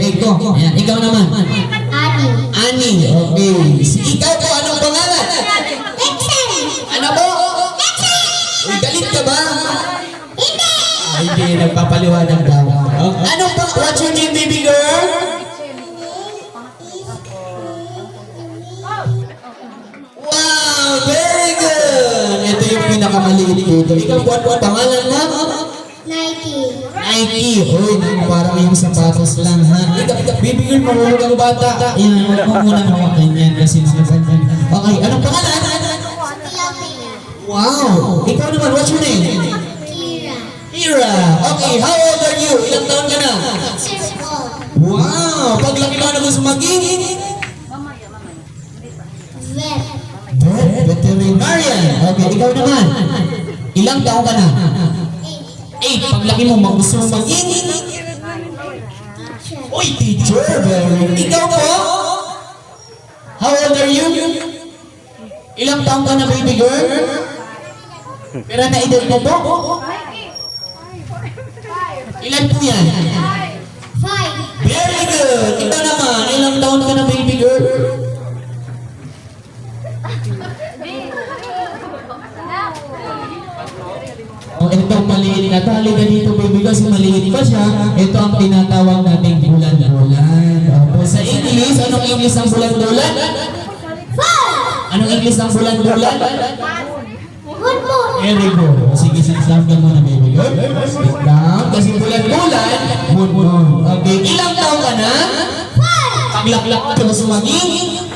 grade ko. Ayan, ikaw naman. Ani. Ani, okay. Ikaw po, anong pangalan? Excel. Ano po? Uy, galit ka ba? Hindi. Ay, hindi, nagpapaliwanag daw. Anong pa? What's your name, baby girl? Wow, very good! Ito yung pinakamaliit dito. Ikaw po, ano pangalan mo? Nike. Nike. Uy, parang yung sapatos lang, ha? Ikaw, baby girl, mahulog ang bata. Yan, huwag mo muna hawakan yan kasi makasagpan. Okay, anong pangalan? Tilapia. Wow! Ikaw naman, what's your name? Kira. Ira. Okay, how old are you? Ilang taon ka na? 6 years old. Wow! Paglaki mo na gusto maging? Vet. Veterinarian. Okay, ikaw naman. Ilang taon ka na? 8. Paglaki mo, gusto mo maging? Uy, teacher. Very. Ikaw po? How old are you? Ilang taon ka na, baby girl? Pero na-edad mo po? Ilan po yan? 5. Very good! Ikaw naman, ilang taon ka na, baby girl? Oh, ito maliit na tali ka dito, baby, kasi maliit pa siya. Ito ang tinatawag nating bulan-bulan. Opo, sa English, anong English ang bulan-bulan? Anong English ang bulan-bulan? Good moon. Very good. Sige, sit-down ka muna, baby girl. Sit down, kasi bulan-bulan, moon. Okay, ilang taon ka na? 5. Paglaklak ka gusto maging?